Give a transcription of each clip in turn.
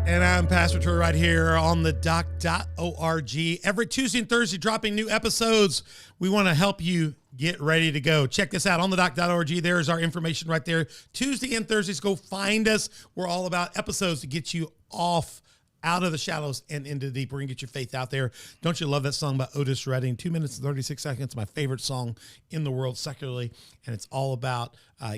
And I'm Pastor Troy right here on the doc.org. Every Tuesday and Thursday, dropping new episodes. We want to help you get ready to go. Check this out on the doc.org. There's our information right there. Tuesday and Thursdays, go find us. We're all about episodes to get you out of the shallows and into the deep. We're going to get your faith out there. Don't you love that song by Otis Redding? 2 minutes and 36 seconds. My favorite song in the world secularly. And it's all about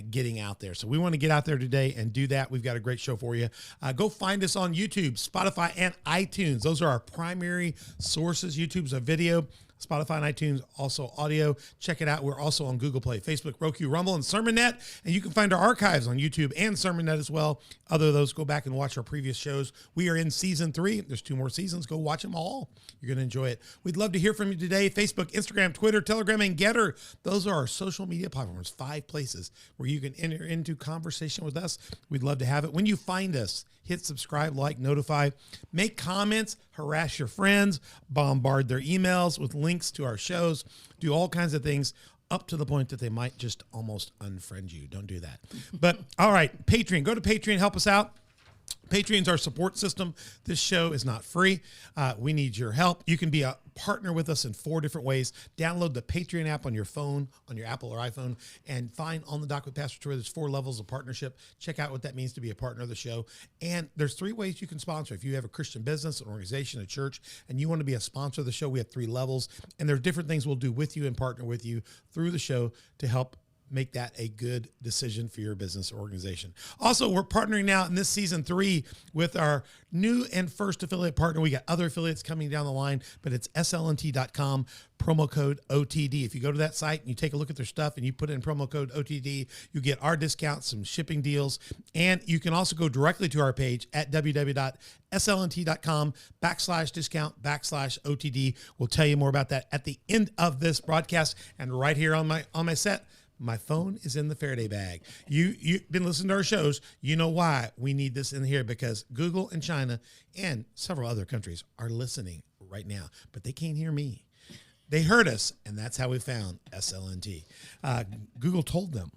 getting out there. So we want to get out there today and do that. We've got a great show for you. Go find us on YouTube, Spotify, and iTunes. Those are our primary sources. YouTube's a video. Spotify and iTunes, also audio. Check it out. We're also on Google Play, Facebook, Roku, Rumble, and SermonNet. And you can find our archives on YouTube and SermonNet as well. Other of those, go back and watch our previous shows. We are in season 3. There's 2 more seasons. Go watch them all. You're going to enjoy it. We'd love to hear from you today. Facebook, Instagram, Twitter, Telegram, and Getter. Those are our social media platforms. 5 places where you can enter into conversation with us. We'd love to have it. When you find us, hit subscribe, like, notify, make comments, harass your friends, bombard their emails with links to our shows, do all kinds of things up to the point that they might just almost unfriend you. Don't do that. But all right, Patreon, go to Patreon, help us out. Patreon's our support system. This show is not free. We need your help. You can be a partner with us in 4 different ways. Download the Patreon app on your phone, on your Apple or iPhone, and find On the Dock with Pastor Troy. There's 4 levels of partnership. Check out what that means to be a partner of the show. And there's 3 ways you can sponsor. If you have a Christian business, an organization, a church, and you want to be a sponsor of the show, we have 3 levels. And there's different things we'll do with you and partner with you through the show to help make that a good decision for your business or organization. Also, we're partnering now in this season 3 with our new and first affiliate partner. We got other affiliates coming down the line, but it's slnt.com, promo code OTD. If you go to that site and you take a look at their stuff and you put in promo code OTD, you get our discounts, some shipping deals, and you can also go directly to our page at www.slnt.com/discount/OTD. We'll tell you more about that at the end of this broadcast. And right here on my set, my phone is in the Faraday bag. You've been listening to our shows. You know why we need this in here, because Google and China and several other countries are listening right now, but they can't hear me. They heard us, and that's how we found SLNT. Google told them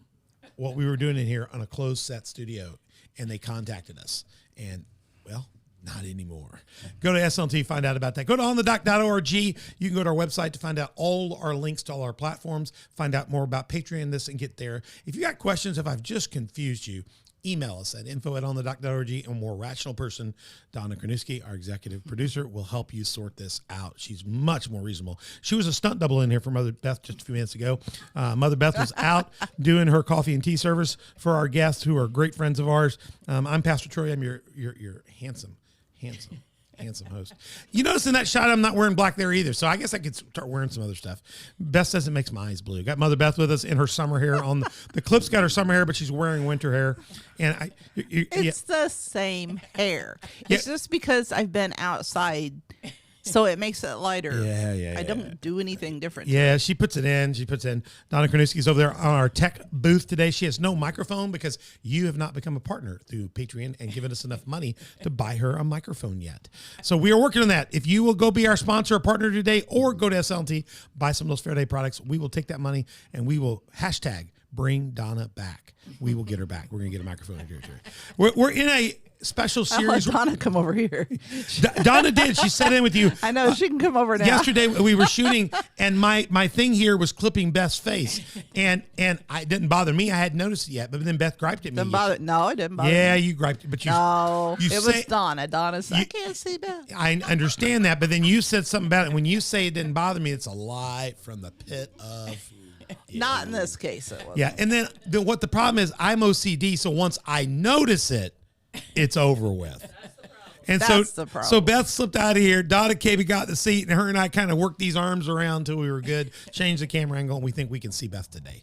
what we were doing in here on a closed set studio, and they contacted us. And, well, not anymore. Go to SLT, find out about that. Go to onthedoc.org. You can go to our website to find out all our links to all our platforms, find out more about Patreon, this, and get there. If you got questions, if I've just confused you, email us at info@onthedoc.org. And a more rational person, Donna Korniski, our executive producer, will help you sort this out. She's much more reasonable. She was a stunt double in here for Mother Beth just a few minutes ago. Mother Beth was out doing her coffee and tea service for our guests who are great friends of ours. I'm Pastor Troy. I'm your handsome host. You notice in that shot, I'm not wearing black there either. So I guess I could start wearing some other stuff. Beth says it makes my eyes blue. Got Mother Beth with us in her summer hair on the clip's got her summer hair, but she's wearing winter hair. And it's the same hair. It's just because I've been outside. So it makes it lighter. Yeah. I don't do anything different. Yeah, she puts it in. Donna Korniski's over there on our tech booth today. She has no microphone because you have not become a partner through Patreon and given us enough money to buy her a microphone yet. So we are working on that. If you will go be our sponsor or partner today, or go to SLT, buy some of those Faraday products, we will take that money and we will hashtag bring Donna back. We will get her back. We're going to get a microphone in here. We're in a special series. I'll let Donna come over here. Donna did. She sat in with you. I know. She can come over now. Yesterday we were shooting, and my thing here was clipping Beth's face, and it didn't bother me. I hadn't noticed it yet, but then Beth griped at me. No, it didn't bother me. Yeah, you griped it, but you. No, it was Donna. Donna said, I can't see Beth. I understand that, but then you said something about it. When you say it didn't bother me, it's a lie from the pit of. Not in this case. It wasn't. Yeah, and then what the problem is, I'm OCD, so once I notice it, it's over with. And That's the problem. So Beth slipped out of here. Donna came and got the seat, and her and I kind of worked these arms around until we were good. Changed the camera angle, and we think we can see Beth today.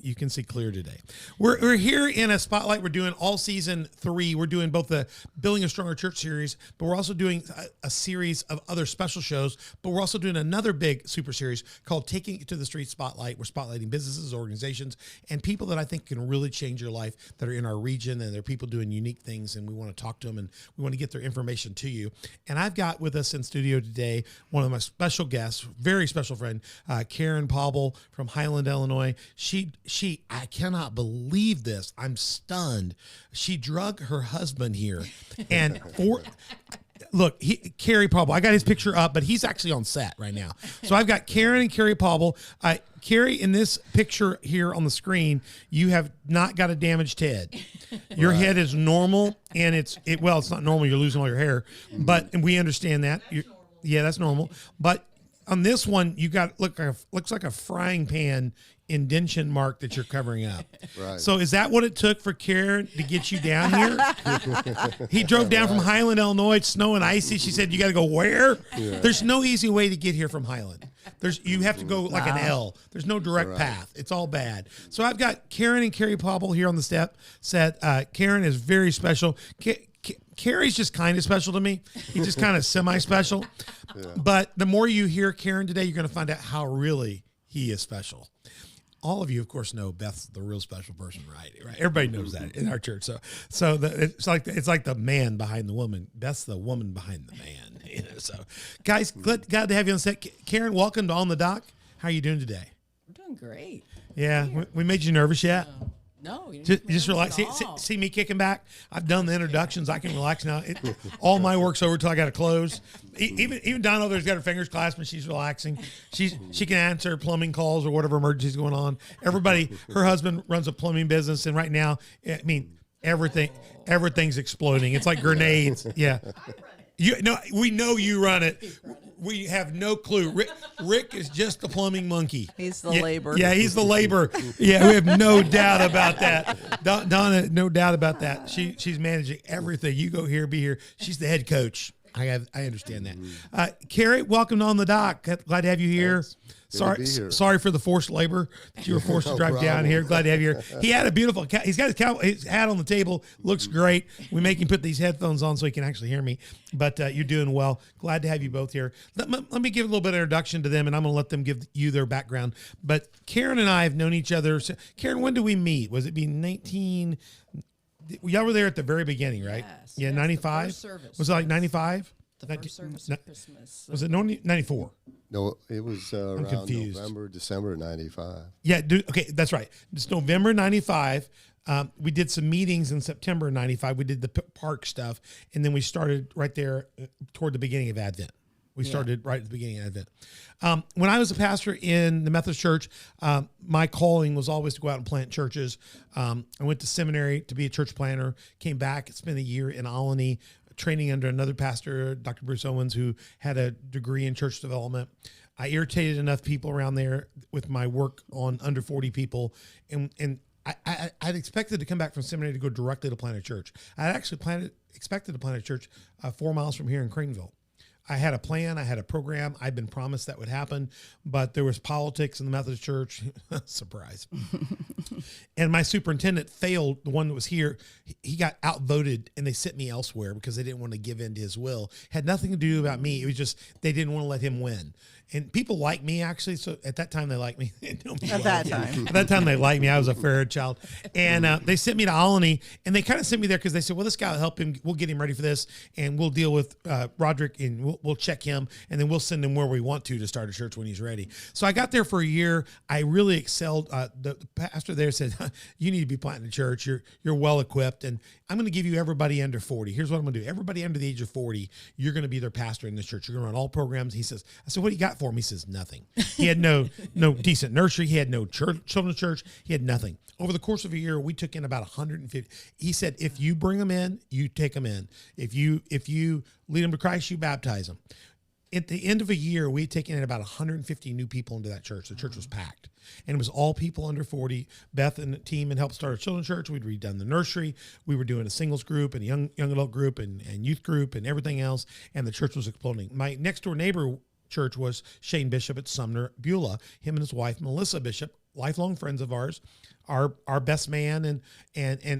You can see clear today. We're here in a spotlight. We're doing all season 3. We're doing both the Building a Stronger Church series, but we're also doing a series of other special shows. But we're also doing another big super series called Taking It to the Street Spotlight. We're spotlighting businesses, organizations, and people that I think can really change your life that are in our region, and they're people doing unique things, and we want to talk to them, and we want to get their information to you. And I've got with us in studio today one of my special guests, very special friend, Karen Paubel from Highland, Illinois. She I cannot believe this. I'm stunned. She drug her husband here, and look, Kerry Paubel. I got his picture up, but he's actually on set right now. So I've got Karen and Kerry Paubel. Kerry, in this picture here on the screen, you have not got a damaged head. Your head is normal, and it's not normal. You're losing all your hair, and we understand that. Yeah, that's normal. But on this one, you got looks like a frying pan indention mark that you're covering up. Right. So is that what it took for Karen to get you down here? He drove down from Highland, Illinois. It's snow and icy. She said, "You got to go where?" Yeah. There's no easy way to get here from Highland. You have to go like an L. There's no direct path. It's all bad. So I've got Karen and Kerry Paubel here on the set. Karen is very special. Kerry's just kind of special to me. He's just kind of semi-special. Yeah. But the more you hear Karen today, you're going to find out how really he is special. All of you, of course, know Beth's the real special person, right? Everybody knows that in our church. So it's like the man behind the woman. Beth's the woman behind the man. So, guys, glad to have you on set. Karen, welcome to On the Dock. How are you doing today? I'm doing great. Yeah, we made you nervous yet? No, just relax. See me kicking back. I've done the introductions. I can relax now. All my work's over till I got to close. Even Donna there's got her fingers clasped and she's relaxing. She can answer plumbing calls or whatever emergency's going on. Everybody, her husband runs a plumbing business, and right now, I mean, everything's exploding. It's like grenades. Yeah. We know you run it. We have no clue. Rick is just the plumbing monkey. He's the labor. Yeah, he's the labor. Yeah, we have no doubt about that. Donna, no doubt about that. She's managing everything. You go here, be here. She's the head coach. I understand that. Kerry, welcome to On the Dock. Glad to have you here. Thanks. Sorry for the forced labor that you were forced to drive down here. Glad to have you here. He had a beautiful he's got his hat on the table. Looks great. We make him put these headphones on so he can actually hear me. But you're doing well. Glad to have you both here. Let me give a little bit of introduction to them, and I'm going to let them give you their background. But Karen and I have known each other. Karen, when did we meet? Was it 19? Y'all were there at the very beginning, right? Yes. Yeah, 95? Was it like 95? The first service at Christmas. Was it 94? No, it was around confused. November, December 95. Yeah, okay, that's right. It's November 95. We did some meetings in September 95. We did the park stuff, and then we started right there toward the beginning of Advent. We started right at the beginning of Advent. When I was a pastor in the Methodist Church, my calling was always to go out and plant churches. I went to seminary to be a church planter, came back, spent a year in Alany, training under another pastor, Dr. Bruce Owens, who had a degree in church development. I irritated enough people around there with my work on under 40 people, and I'd expected to come back from seminary to go directly to plant a church. I'd actually expected to plant a church 4 miles from here in Craneville. I had a plan. I had a program. I'd been promised that would happen, but there was politics in the Methodist Church. Surprise. And my superintendent failed. The one that was here, he got outvoted, and they sent me elsewhere because they didn't want to give in to his will. Had nothing to do about me. It was just they didn't want to let him win. And people like me, actually. So at that time, they liked me. At that time, they liked me. I was a fair child. And they sent me to Alany, and they kind of sent me there because they said, well, this guy will help him. We'll get him ready for this, and we'll deal with Roderick, and we'll check him, and then we'll send him where we want to start a church when he's ready. So I got there for a year. I really excelled. The pastor there said, you need to be planting a church. You're well-equipped, and I'm going to give you everybody under 40. Here's what I'm going to do. Everybody under the age of 40, you're going to be their pastor in this church. You're going to run all programs. He says, I said, what do you got for him? He says, nothing. He had no decent nursery. He had no children's church. He had nothing. Over the course of a year, we took in about 150. He said, if you bring them in, you take them in. If you lead them to Christ, you baptize them. At the end of a year, we had taken in about 150 new people into that church. The church was packed. And it was all people under 40. Beth and the team had helped start a children's church. We'd redone the nursery. We were doing a singles group and a young adult group and youth group and everything else. And the church was exploding. My next door neighbor church was Shane Bishop at Sumner, Beulah. Him and his wife, Melissa Bishop, lifelong friends of ours, our best man and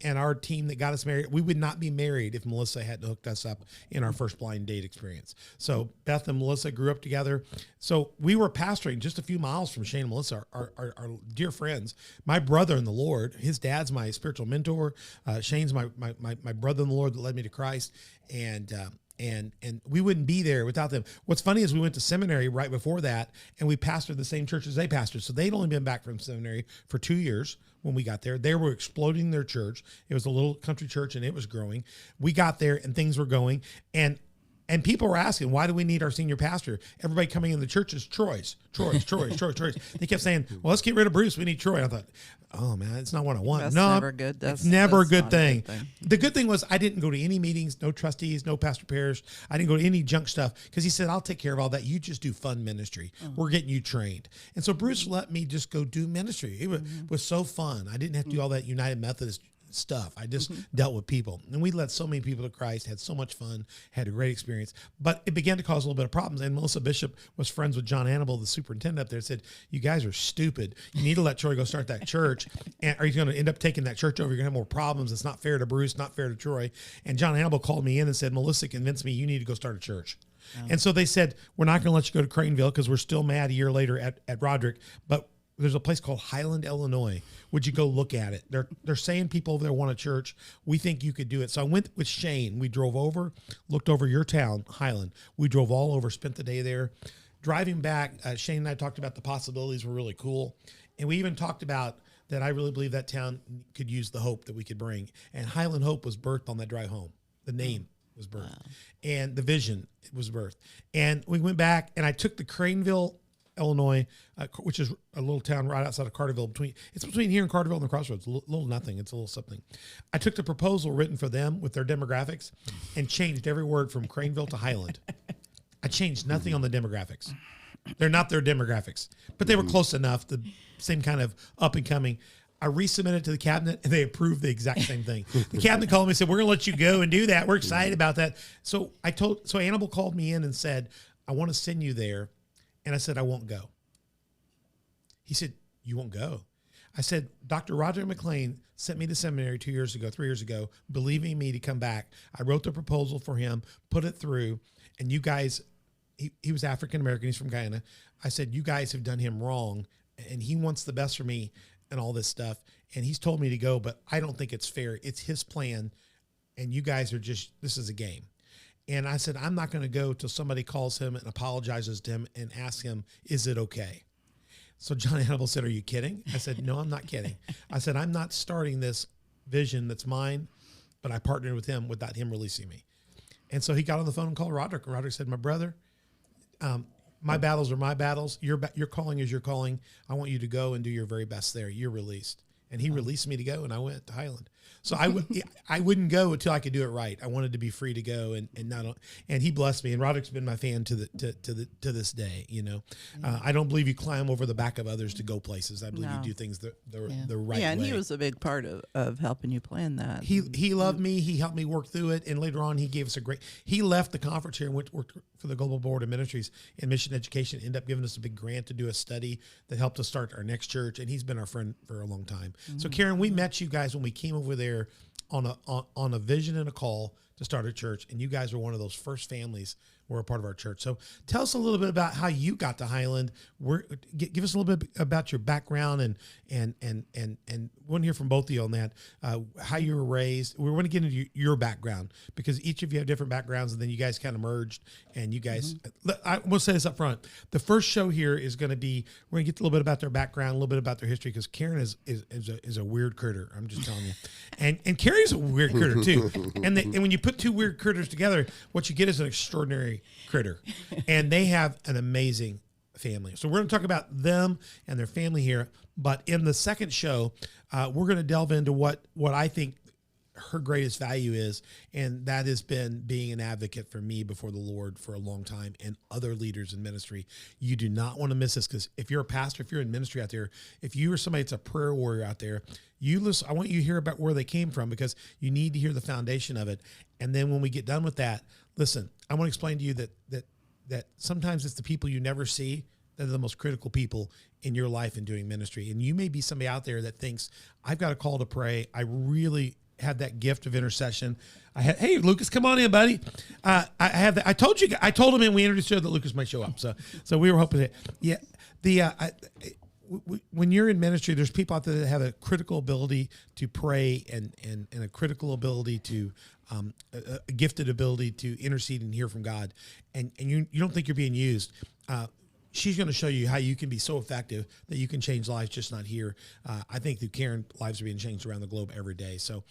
our team that got us married. We would not be married if Melissa hadn't hooked us up in our first blind date experience. So Beth and Melissa grew up together. So we were pastoring just a few miles from Shane and Melissa, our dear friends. My brother in the Lord, his dad's my spiritual mentor. Shane's my brother in the Lord that led me to Christ. And and we wouldn't be there without them. What's funny is we went to seminary right before that, and we pastored the same church as they pastored. So they'd only been back from seminary for 2 years when we got there. They were exploding their church. It was a little country church, and it was growing. We got there, and things were going, and people were asking, why do we need our senior pastor? Everybody coming in the church is Troy's. They kept saying, well, let's get rid of Bruce. We need Troy. I thought, oh, man, it's not what I want. That's no, never good. It's never a that's good not thing. good thing. The good thing was I didn't go to any meetings, no trustees, no pastor pairs. I didn't go to any junk stuff because he said, I'll take care of all that. You just do fun ministry. We're getting you trained. And so Bruce let me just go do ministry. It was so fun. I didn't have to do all that United Methodist stuff. I just dealt with people, and we led so many people to Christ, had so much fun, had a great experience, but it began to cause a little bit of problems. And Melissa Bishop was friends with John Annable, the superintendent up there, said, you guys are stupid. You need to let Troy go start that church. And are you going to end up taking that church over? You're going to have more problems. It's not fair to Bruce, not fair to Troy. And John Annable called me in and said, Melissa convinced me you need to go start a church. And so they said, we're not going to let you go to Craneville because we're still mad a year later at Roderick, but there's a place called Highland, Illinois. Would you go look at it? They're saying people over there want a church. We think you could do it. So I went with Shane. We drove over, looked over your town, Highland. We drove all over, spent the day there. Driving back, Shane and I talked about the possibilities were really cool. And we even talked about that I really believe that town could use the hope that we could bring. And Highland Hope was birthed on that drive home. The name was birthed. Wow. And the vision was birthed. And we went back, and I took the Craneville, Illinois, which is a little town right outside of Carterville. It's between here and Carterville and the Crossroads. A little nothing. It's a little something. I took the proposal written for them with their demographics and changed every word from Craneville to Highland. I changed nothing on the demographics. They're not their demographics, but they were close enough. The same kind of up and coming. I resubmitted to the cabinet, and they approved the exact same thing. The cabinet called me and said, "We're going to let you go and do that. We're excited about that." So Annable called me in and said, "I want to send you there." And I said, I won't go. He said, you won't go? I said, Dr. Roger McLean sent me to seminary 3 years ago, believing me to come back. I wrote the proposal for him, put it through, and you guys, he was African-American, he's from Guyana. I said, you guys have done him wrong, and he wants the best for me and all this stuff. And he's told me to go, but I don't think it's fair. It's his plan, and you guys are this is a game. And I said, I'm not going to go till somebody calls him and apologizes to him and asks him, is it okay? So John Annable said, are you kidding? I said, no, I'm not kidding. I said, I'm not starting this vision that's mine, but I partnered with him without him releasing me. And so he got on the phone and called Roderick. And Roderick said, my brother, my battles are my battles. Your calling is your calling. I want you to go and do your very best there. You're released. And he released me to go, and I went to Highland. So I wouldn't go until I could do it right. I wanted to be free to go, and he blessed me. And Roderick's been my fan to this day. You know, I don't believe you climb over the back of others to go places. I believe you do things the right way. Yeah, and he was a big part of helping you plan that. He loved me. He helped me work through it, and later on he gave us he left the conference here and went to work for the Global Board of Ministries in Mission Education. Ended up giving us a big grant to do a study that helped us start our next church, and he's been our friend for a long time. Mm-hmm. So Karen, we met you guys when we came over there on a vision and a call to start a church, and you guys were one of those first families who were a part of our church. So tell us a little bit about how you got to Highland. Give us a little bit about your background and we want to hear from both of you on that. How you were raised. We want to get into your background because each of you have different backgrounds, and then you guys kind of merged. And you guys, I will say this up front: the first show here is going to be we're going to get a little bit about their background, a little bit about their history, because Karen is a weird critter. I'm just telling you, and Kerry's a weird critter too. And when you put two weird critters together, what you get is an extraordinary critter, and they have an amazing family. So we're going to talk about them and their family here. But in the second show, we're going to delve into what I think her greatest value is, and that has been being an advocate for me before the Lord for a long time and other leaders in ministry. You do not want to miss this, because if you're a pastor, if you're in ministry out there, if you are somebody that's a prayer warrior out there, you listen. I want you to hear about where they came from, because you need to hear the foundation of it. And then when we get done with that, listen, I want to explain to you that sometimes it's the people you never see that are the most critical people in your life in doing ministry. And you may be somebody out there that thinks, I've got a call to pray. I really have that gift of intercession. Hey, Lucas, come on in, buddy. I have that. I told him, and we introduced you that Lucas might show up. So we were hoping that, when you're in ministry, there's people out there that have a critical ability to pray and a critical ability to a gifted ability to intercede and hear from God, and you don't think you're being used. She's going to show you how you can be so effective that you can change lives, just not here. I think through Karen, lives are being changed around the globe every day. So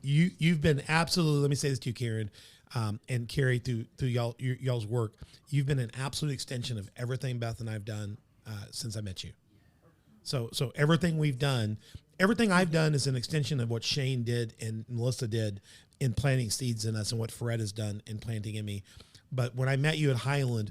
you've been absolutely, let me say this to you, Karen, and Kerry, through y'all's work, you've been an absolute extension of everything Beth and I've done since I met you. So everything we've done, everything I've done is an extension of what Shane did and Melissa did in planting seeds in us, and what Fred has done in planting in me. But when I met you at Highland,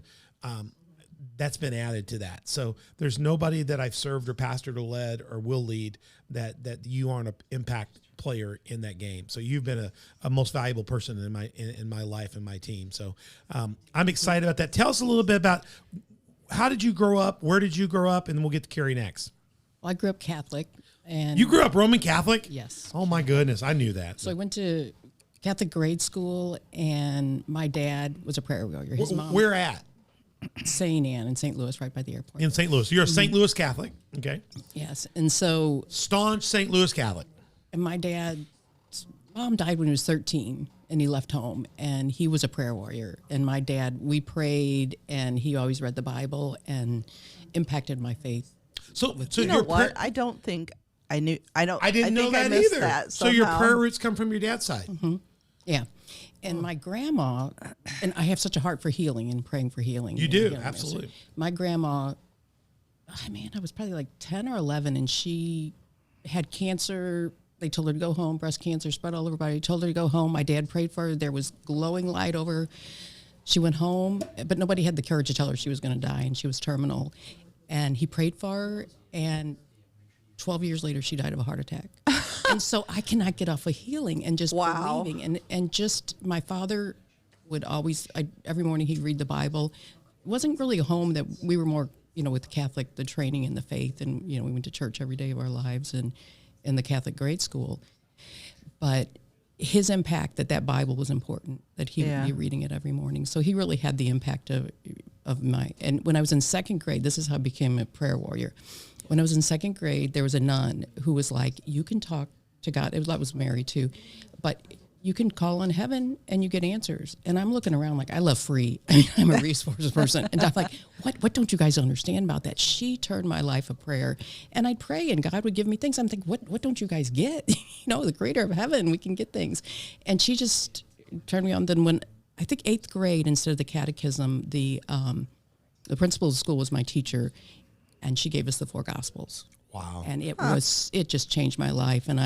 that's been added to that. So there's nobody that I've served or pastored or led or will lead that you aren't an impact player in that game. So you've been a most valuable person in my life and my team. So I'm excited about that. Tell us a little bit about, how did you grow up? Where did you grow up? And we'll get to Kerry next. Well, I grew up Catholic. And you grew up Roman Catholic? Yes. Oh my goodness. I knew that. So I went to Catholic grade school, and my dad was a prayer warrior. His mom, where at? St. Anne in St. Louis, right by the airport. In St. Louis. You're a St. Louis Catholic. Okay. Yes. And so, staunch St. Louis Catholic. and my dad's mom died when he was 13, and he left home, and he was a prayer warrior. And my dad, we prayed, and he always read the Bible and impacted my faith. So you know what? I don't think I knew. I didn't know think I that missed either. That so your somehow. prayer roots come from your dad's side. Mm-hmm. Yeah. And my grandma, and I have such a heart for healing and praying for healing. You do, healing absolutely. ministry. My grandma, I was probably like 10 or 11, and she had cancer. They told her to go home, breast cancer spread all over her body. Told her to go home. My dad prayed for her. There was glowing light over her. She went home, but nobody had the courage to tell her she was going to die, and she was terminal. And he prayed for her, and 12 years later, she died of a heart attack. And so I cannot get off of healing and just believing. And just my father would always, every morning he'd read the Bible. It wasn't really a home that we were more, with the Catholic, the training in the faith. And, we went to church every day of our lives and in the Catholic grade school. But his impact that Bible was important, that he would be reading it every morning. So he really had the impact of and when I was in second grade, this is how I became a prayer warrior. When I was in second grade, there was a nun who was like, you can talk to God. I was married too, but you can call on heaven and you get answers. And I'm looking around like, I love free. I'm a resources person. And I'm like, what don't you guys understand about that? She turned my life a prayer, and I'd pray and God would give me things. I'm thinking, what don't you guys get? The creator of heaven, we can get things. And she just turned me on. Then when I think 8th grade, instead of the catechism, the principal of the school was my teacher, and she gave us the 4 Gospels. Wow. And it just changed my life. And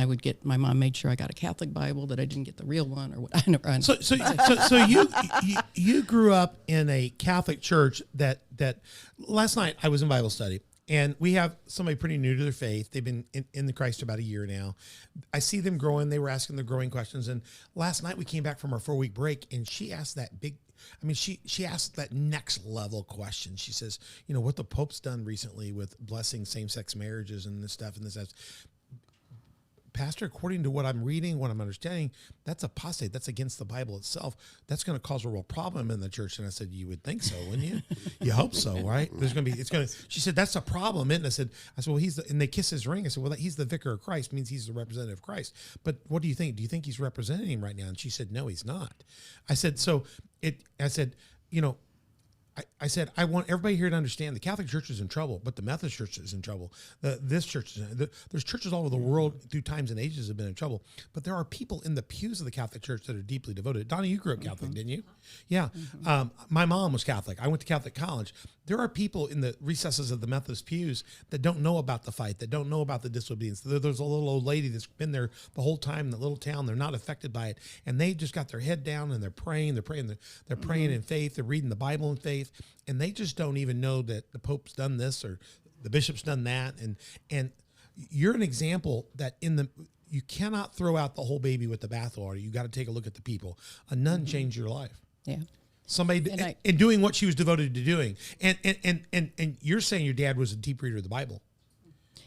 my mom made sure I got a Catholic Bible, that I didn't get the real one or what. So you grew up in a Catholic church that last night I was in Bible study, and we have somebody pretty new to their faith. They've been in the Christ about a year now. I see them growing. They were asking their growing questions. And last night we came back from our 4-week break, and she asked that big, she asked that next level question. She says, what the Pope's done recently with blessing same-sex marriages and this stuff and this stuff. Pastor, according to what I'm reading, what I'm understanding, that's apostate. That's against the Bible itself. That's going to cause a real problem in the church. And I said, you would think so, wouldn't you? You hope so, right? She said, that's a problem, isn't it? I said, well, and they kiss his ring. I said, well, he's the vicar of Christ, means he's the representative of Christ. But what do you think? Do you think he's representing him right now? And she said, no, he's not. I said, I said, I want everybody here to understand the Catholic Church is in trouble, but the Methodist Church is in trouble. This church, there's churches all over the world through times and ages have been in trouble, but there are people in the pews of the Catholic Church that are deeply devoted. Donna, you grew up Catholic, didn't you? Yeah. My mom was Catholic. I went to Catholic college. There are people in the recesses of the Methodist pews that don't know about the fight, that don't know about the disobedience. There's a little old lady that's been there the whole time in the little town. They're not affected by it. And they just got their head down and they're praying in faith. They're reading the Bible in faith. And they just don't even know that the Pope's done this or the bishop's done that. And you're an example that you cannot throw out the whole baby with the bathwater. You got to take a look at the people. A nun changed your life. Yeah. Somebody in doing what she was devoted to doing. And you're saying your dad was a deep reader of the Bible.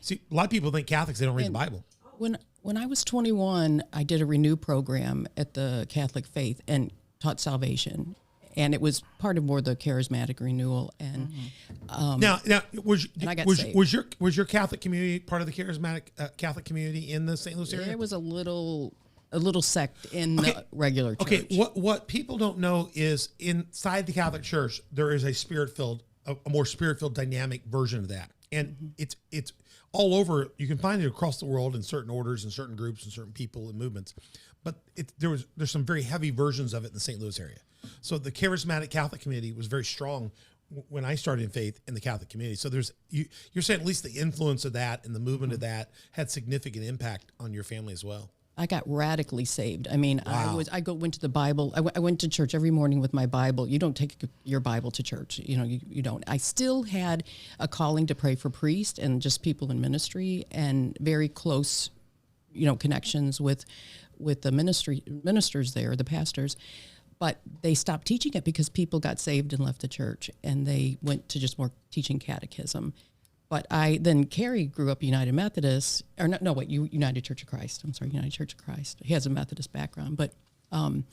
See, a lot of people think Catholics, they don't read the Bible. When I was 21, I did a Renew program at the Catholic Faith and taught salvation. And it was part of more the charismatic renewal. And now was saved. your Catholic community part of the charismatic Catholic community in the St. Louis area? There was a little a little sect in the regular church. Okay, what people don't know is inside the Catholic Church there is a more spirit-filled dynamic version of that, and it's all over. You can find it across the world in certain orders and certain groups and certain people and movements, but there's some very heavy versions of it in the St. Louis area. So the charismatic Catholic community was very strong when I started in faith in the Catholic community. So you're saying at least the influence of that and the movement of that had significant impact on your family as well. I got radically saved. I mean, Wow. went to the Bible. I went to church every morning with my Bible. You don't take your Bible to church. You don't. I still had a calling to pray for priests and just people in ministry, and very close, connections with the ministers there, the pastors. But they stopped teaching it because people got saved and left the church, and they went to just more teaching catechism. But then Kerry grew up United Methodist, United Church of Christ. I'm sorry, United Church of Christ. He has a Methodist background, but and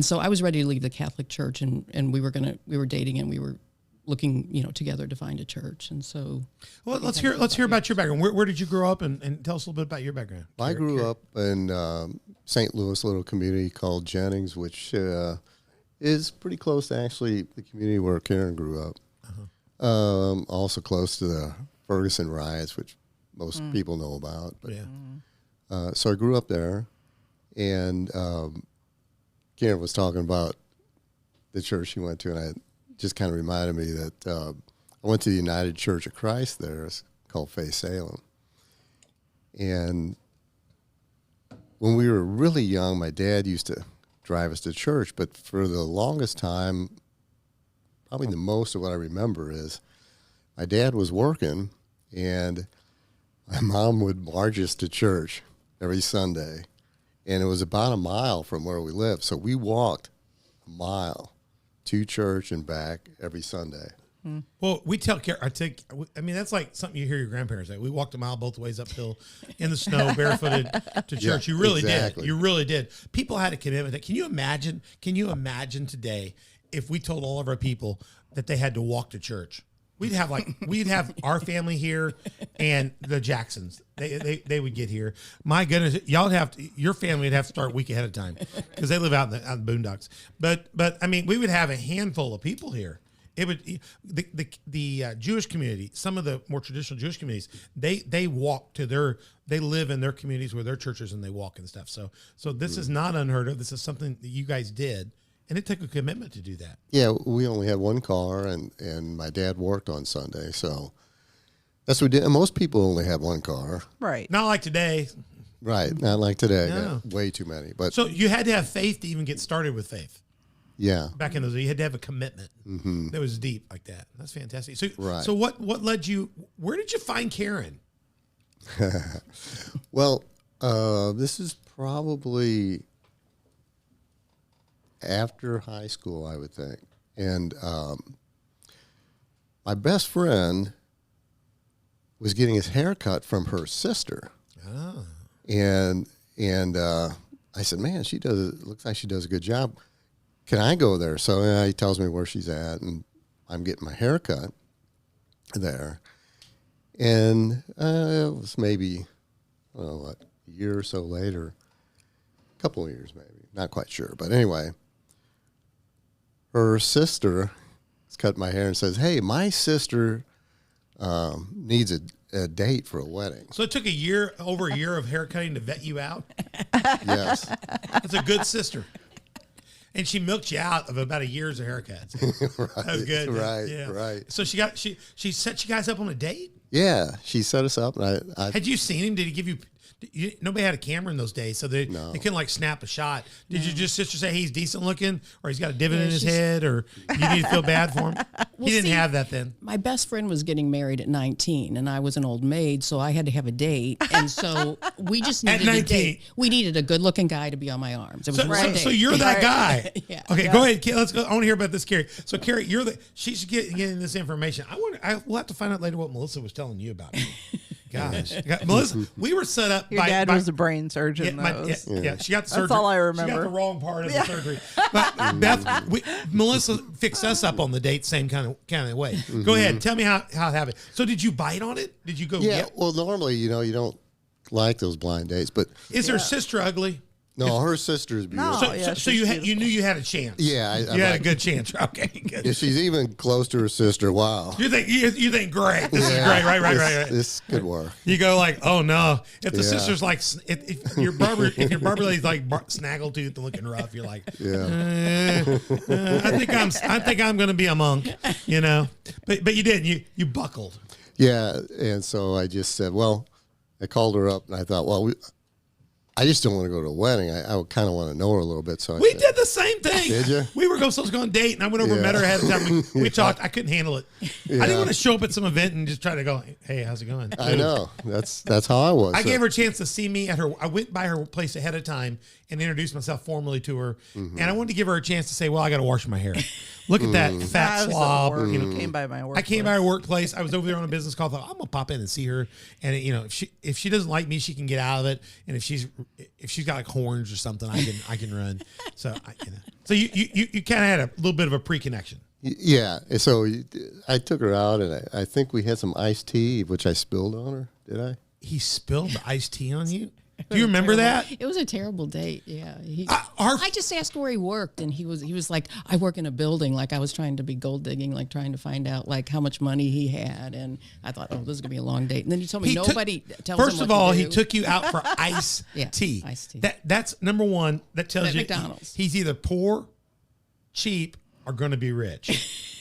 so I was ready to leave the Catholic Church, and we were dating, and we were looking, together to find a church, and so. Well, let's hear about your background. Where did you grow up, and tell us a little bit about your background? I grew up in St. Louis, little community called Jennings, which is pretty close to actually the community where Karen grew up. Also close to the Ferguson riots, which most people know about. But, so I grew up there, and Karen was talking about the church she went to, and I just kind of reminded me that I went to the United Church of Christ there. It's called Faith Salem. And when we were really young, my dad used to drive us to church, but for the longest time, probably the most of what I remember is my dad was working, and my mom would march us to church every Sunday, and it was about a mile from where we lived, so we walked a mile to church and back every Sunday. Well, we tell Kerry, that's like something you hear your grandparents say. We walked a mile both ways uphill in the snow, barefooted to church. You really did. You really did. People had a commitment. Can you imagine today if we told all of our people that they had to walk to church? We'd have our family here and the Jacksons. They would get here. My goodness, your family would have to start a week ahead of time because they live out in the boondocks. But we would have a handful of people here. It would the Jewish community, some of the more traditional Jewish communities, they live in their communities where their churches, and they walk and stuff. So this is not unheard of. This is something that you guys did. And it took a commitment to do that. Yeah, we only had one car, and my dad worked on Sunday, so that's what we did. And most people only have one car. Right. Not like today. Right, not like today. No. Way too many. But so you had to have faith to even get started with faith. Yeah. Back in those days, you had to have a commitment that was deep like that. That's fantastic. So, right. So what led you? Where did you find Karen? Well, this is probably after high school, I would think. And my best friend was getting his hair cut from her sister. Oh. And I said, man, looks like she does a good job. Can I go there? So he tells me where she's at, and I'm getting my hair cut there. And it was maybe, a year or so later, a couple of years maybe, not quite sure. But anyway, her sister has cut my hair and says, hey, my sister needs a date for a wedding. So it took over a year of hair cutting to vet you out? Yes. That's a good sister. And she milked you out of about a year's of haircuts. Right, That was good. Right, yeah. right. So she set you guys up on a date? Yeah, she set us up. And I Had you seen him? Did he give you? Nobody had a camera in those days, so they couldn't snap a shot. Did your sister say, hey, he's decent looking, or he's got a divot in his head, or you need to feel bad for him? He didn't have that then. My best friend was getting married at 19, and I was an old maid, so I had to have a date. And so we just needed a date. We needed a good-looking guy to be on my arms. It was one date. So you're that guy. Yeah. Okay, go ahead. Let's go. I want to hear about this, Kerry. So, Kerry, she's getting this information. We'll have to find out later what Melissa was telling you about it. Gosh, Melissa, we were set up. Your dad was a brain surgeon. Yeah, she got the surgery. That's all I remember. She got the wrong part of the surgery. But Beth, Melissa fixed us up on the date, same kind of way. Go ahead, tell me how it happened. So, did you bite on it? Did you go? Yeah. Well, normally, you don't like those blind dates, but is her sister ugly? No, her sister's beautiful. No. So, yeah, so she's you knew you had a chance. Yeah, You had a good chance. Okay, good. If she's even close to her sister, wow. You think great. This is Yeah, great. Right. This could work. You go like, oh no. If the Yeah. sister's like, if your barber lady's like snaggletooth and looking rough, you're like, Yeah. I think I'm going to be a monk, you know. But you didn't. You buckled. Yeah, and so I just said, well, I called her up, and I thought, well, I just don't want to go to a wedding. I kind of want to know her a little bit. So I We said, did the same thing. Did you? We were supposed to go on a date, and I went over and Yeah. met her ahead of time. We talked. I couldn't handle it. I Yeah. didn't want to show up at some event and just try to go, hey, how's it going? I know. That's how I was. I So- gave her a chance to see me at her. I went by her place ahead of time and introduced myself formally to her. Mm-hmm. And I wanted to give her a chance to say, well, I got to wash my hair. Look at that I fat was at slob. work. You know, Came by my work. I came by her workplace. I was over there on a business call. Thought I'm gonna pop in and see her. And you know, if she doesn't like me, she can get out of it. And if she's got like horns or something, I can run. So so you kind of had a little bit of a pre-connection. Yeah. And so I took her out, and I think we had some iced tea, which I spilled on her. Did I? He spilled the iced tea on you. Do you remember that? It was a terrible date. Yeah. Our I just asked where he worked, and he was like, I work in a building. Like I was trying to be gold digging, like trying to find out like how much money he had. And I thought, oh, this is gonna be a long date. And then he told me He nobody tells him First what of all, to he do. took you out for iced Yeah, tea. iced tea. That's number one. That tells At you McDonald's. he's either poor, cheap, or going to be rich.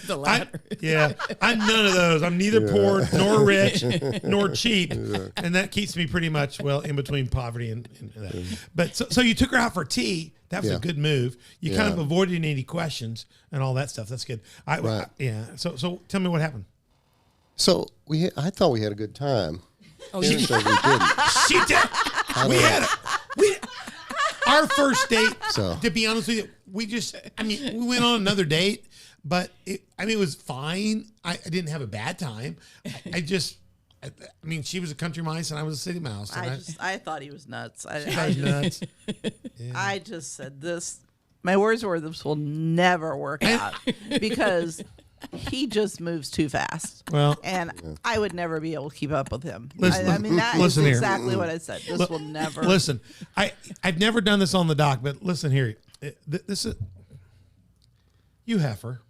the latter. Yeah, I'm none of those. I'm neither poor nor rich nor cheap, and that keeps me pretty much in between poverty and that. But so you took her out for tea. That was a Yeah. good move. You kind Yeah. of avoided any questions and all that stuff. That's good. Right. So tell me what happened. So I thought we had a good time. Oh, Karen you, said we didn't. She did. Our first date. So. To be honest with you, we went on another date, but it was fine. I didn't have a bad time. She was a country mouse and I was a city mouse. And I thought he was nuts. I was nuts. I just said this. My words were, "This will never work out," because he just moves too fast. Well, and I would never be able to keep up with him. Listen- I mean, that is listen here. exactly what I said. This will never. Listen, I've never done this on the dock, but listen here. This is you heifer.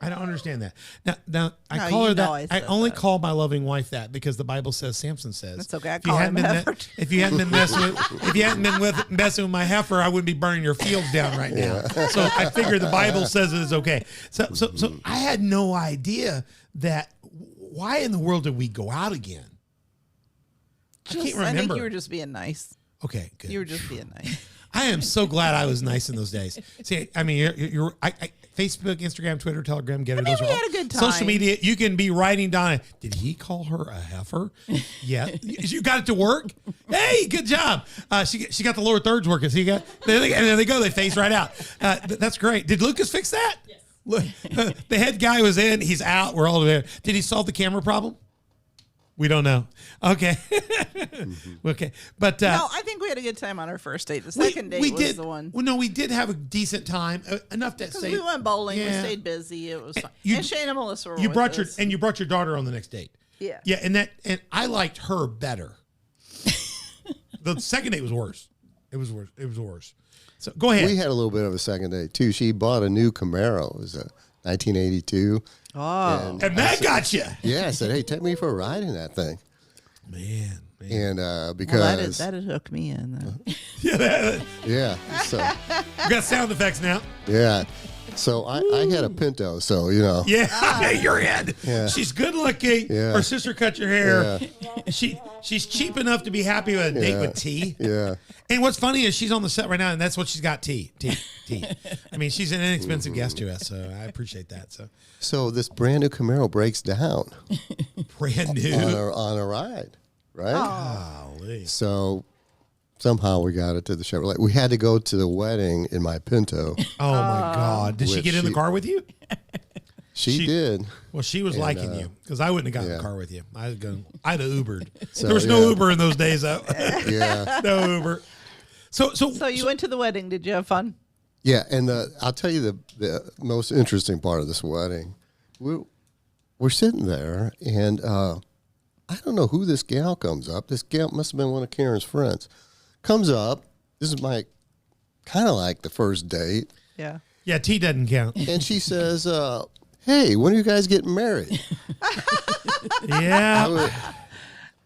I don't understand that. Now I No, call you her know that. I I said only that. call my loving wife that because the Bible says, Samson says. That's okay. I If you call hadn't him been heifer. if you hadn't been messing with my heifer, I wouldn't be burning your fields down right now. So I figure the Bible says it is okay. So I had no idea that. Why in the world did we go out again? I can't remember. I think you were just being nice. Okay, good. You were just being nice. I am so glad I was nice in those days. See, I mean, I Facebook, Instagram, Twitter, Telegram, get it. I mean, Those we are all had a good social time. media. You can be writing down. Did he call her a heifer? Yeah, you got it to work. Hey, good job. She got the lower thirds working. So you got and there they go. They face right out. That's great. Did Lucas fix that? Yes. Look, the head guy was in. He's out. We're all there. Did he solve the camera problem? We don't know. Okay. Okay. But No, I think we had a good time on our first date. The second date was the one. Well, no, we did have a decent time. Enough to Because say we went bowling, we Yeah. stayed busy. It was fun. You- And Shane and Melissa were You with brought us. you brought your daughter on the next date. Yeah. Yeah, and I liked her better. The second date was worse. It was worse. It was worse. So go ahead. We had a little bit of a second date too. She bought a new Camaro. It was a 1982. Oh. and that got you. Yeah, I said, "Hey, take me for a ride in that thing." Man. And Well, because that had hooked me in. yeah, so We got sound effects now. yeah, so I had a Pinto, so you know. Yeah, you're in. Yeah. She's good looking. Yeah. Her sister cut your hair. She's cheap enough to be happy with a date Yeah. with tea. Yeah. And what's funny is she's on the set right now, and that's what she's got. Tea. I mean, she's an inexpensive guest to us, so I appreciate that. So this brand new Camaro breaks down Brand new. on a ride, right? Golly. So somehow we got it to the Chevrolet. We had to go to the wedding in my Pinto. Oh my God! Did she Which get in the car with you? She did. Well, she was liking you because I wouldn't have gotten in the yeah. car with you. I'd have Ubered. So, there was no yeah. Uber in those days, though. Yeah. No Uber. So You went to the wedding. Did you have fun? Yeah, and I'll tell you the most interesting part of this wedding. We're sitting there, and I don't know who this gal comes up. This gal must have been one of Karen's friends. Comes up. This is my kind of like the first date. Yeah. Yeah, T doesn't count. And she says, hey, when are you guys getting married? Yeah.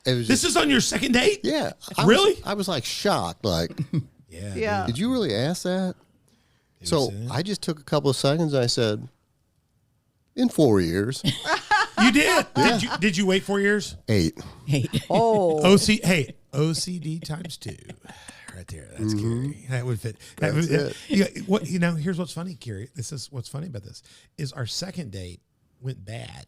It was This just, is on your second date? yeah. Really? I was like shocked. Like, Yeah. Yeah. did you really ask that? So say that? I just took a couple of seconds. I said, in 4 years, You did? Did you wait 4 years? 8. Hey, Oh. OCD times 2. Right there. That's Kerry. That would fit. That That's would, it. Here's what's funny, Kerry. This is what's funny about this is our second date went bad.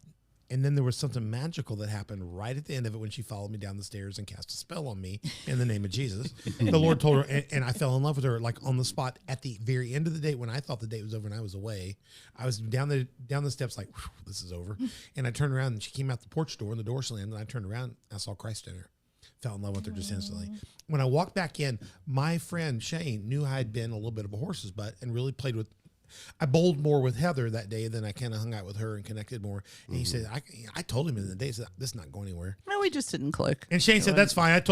And then there was something magical that happened right at the end of it when she followed me down the stairs and cast a spell on me in the name of Jesus. The Lord told her, and I fell in love with her like on the spot at the very end of the date when I thought the date was over and I was away. I was down the steps like, this is over. And I turned around and she came out the porch door and the door slammed and I turned around and I saw Christ in her. Fell in love with her just instantly. When I walked back in, my friend Shane knew I had been a little bit of a horse's butt and really played with. I bowled more with Heather that day than I kind of hung out with her and connected more. And he said, I told him in the day, said, this is not going anywhere. No, we just didn't click. And Shane said, that's fine.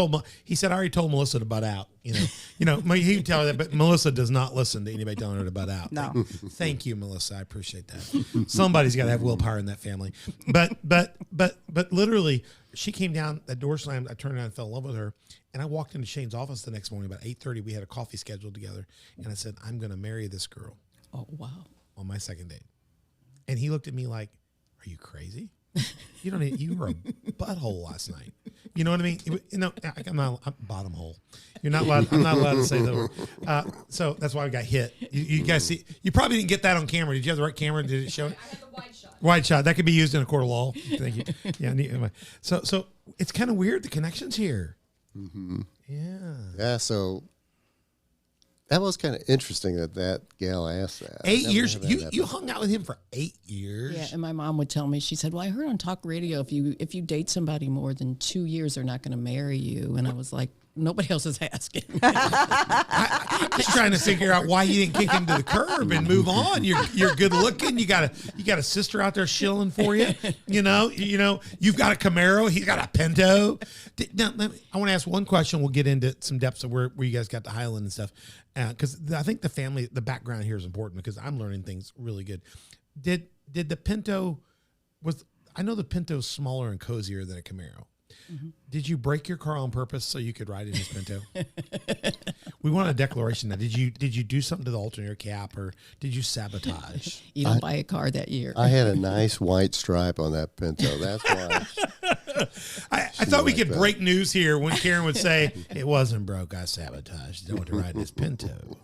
He said, I already told Melissa to butt out. He can tell her that, but Melissa does not listen to anybody telling her to butt out. No. Thank you, Melissa. I appreciate that. Somebody's got to have willpower in that family. But literally, she came down, that door slammed. I turned around and fell in love with her. And I walked into Shane's office the next morning about 8:30. We had a coffee scheduled together. And I said, I'm going to marry this girl. oh wow. On my second date. And he looked at me like, are you crazy? You were a butthole last night. You know what I mean? I'm bottom hole. I'm not allowed to say that word. So that's why I got hit. You guys see, you probably didn't get that on camera. Did you have the right camera? Did it show it? I got the wide shot. Wide shot. That could be used in a court of law. Thank you. Yeah. Anyway. So it's kind of weird. The connections here. Mm-hmm. Yeah. Yeah, so that was kind of interesting that gal asked that. 8 years. Never had that You happen. hung out with him for 8 years. Yeah, and my mom would tell me, she said, well, I heard on talk radio if you date somebody more than 2 years, they're not going to marry you. And I was like, nobody else is asking. I'm just trying to figure out why you didn't kick him to the curb and move on. You're good looking. You got a sister out there shilling for you. You've got a Camaro. He's got a Pinto. Now, I want to ask one question. We'll get into some depths of where you guys got the Highland and stuff, because I think the background here is important because I'm learning things really good. Did the Pinto I know the Pinto's smaller and cozier than a Camaro. Mm-hmm. Did you break your car on purpose so you could ride in his Pinto? We want a declaration now. Did you do something to the alternator cap or did you sabotage? You don't buy a car that year. I had a nice white stripe on that Pinto. That's why. I thought we like could that. break news here when Karen would say, it wasn't broke, I sabotaged. I want to ride in his Pinto.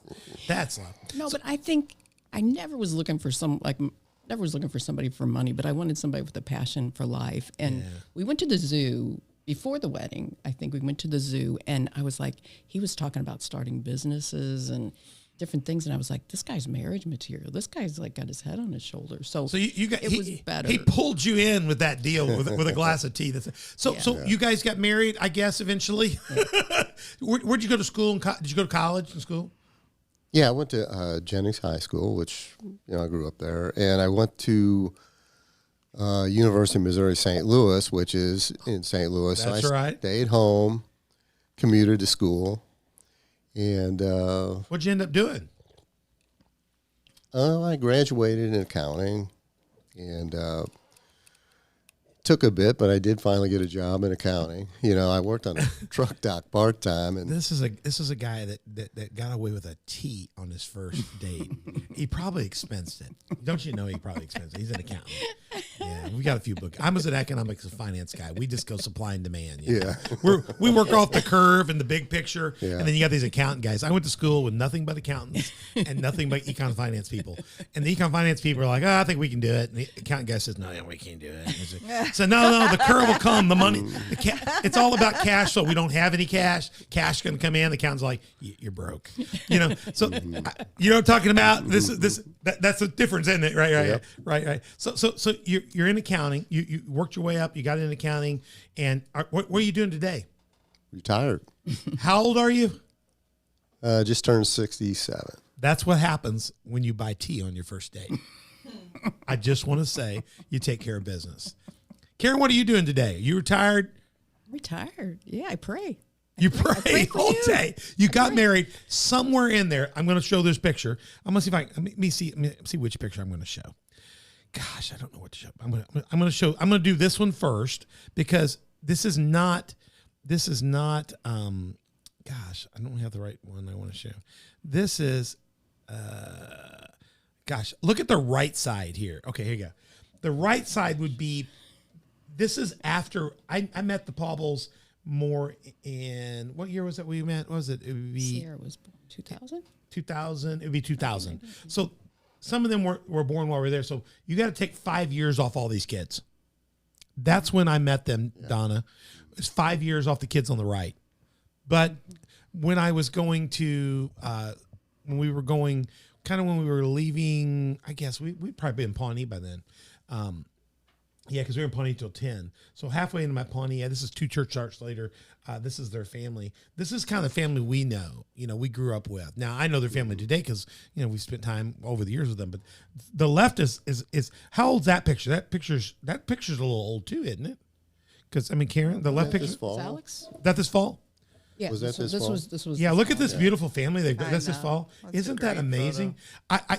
That's like, No, but I think I never was looking for somebody for money, but I wanted somebody with a passion for life. And we went to the zoo before the wedding. I think we went to the zoo and I was like, he was talking about starting businesses and different things. And I was like, this guy's marriage material. This guy's like got his head on his shoulder. So it was better. He pulled you in with that deal with a glass of tea. So you guys got married, I guess, eventually. Yeah. Where'd you go to school? Did you go to college and school? Yeah, I went to Jennings High School, which I grew up there, and I went to University of Missouri St. Louis, which is in St. Louis. That's so I right. stayed home, commuted to school, and What'd you end up doing? I graduated in accounting, and took a bit, but I did finally get a job in accounting. I worked on a truck dock part time, and This is a guy that got away with a T on his first date. He probably expensed it. Don't you know he probably expensed it? He's an accountant. Yeah, we got a few books. I was an economics and finance guy. We just go supply and demand. Yeah. We work off the curve and the big picture, Yeah. and then you got these accountant guys. I went to school with nothing but accountants and nothing but econ finance people. And the econ finance people are like, I think we can do it. And the accountant guy says, no, we can't do it. So no, the curve will come. The money, it's all about cash. So we don't have any cash. Cash going to come in. The accountant's like, you're broke. So you know what I'm talking about? That's the difference, isn't it? Right. Yep. Right. So you're in accounting. You worked your way up. You got in accounting. And what are you doing today? retired. How old are you? Just turned 67. That's what happens when you buy tea on your first date. I just want to say you take care of business. Karen, what are you doing today? You retired? I'm retired. Yeah, I pray. You pray for all you. day. You got married somewhere in there. I'm going to show this picture. I'm going to see if let me see which picture I'm going to show. Gosh, I don't know what to show. I'm going to do this one first because this is not, gosh, I don't have the right one I want to show. This is, gosh, look at the right side here. Okay, here you go. The right side would be, this is after I met the Paubels more in, what year was it we met? What was it? It would be Sarah was born 2000. 2000. It would be 2000. So some of them were born while we were there. So you got to take 5 years off all these kids. That's when I met them, Donna. It's 5 years off the kids on the right. But when I was going to, when we were leaving, I guess we'd probably been in Pawnee by then. Yeah, because we were in Pawnee till 10. So halfway into my Pawnee, this is 2 church starts later. This is their family. This is kind of the family we know, we grew up with. Now, I know their family today because, we've spent time over the years with them. But the left is how old's that picture? That picture's a little old too, isn't it? Because, Karen, the left picture. Is Alex? That this fall? Yeah. Was that this fall? This was. Yeah, look at this beautiful family they've got. I That's this know. fall. That's a Isn't that great amazing?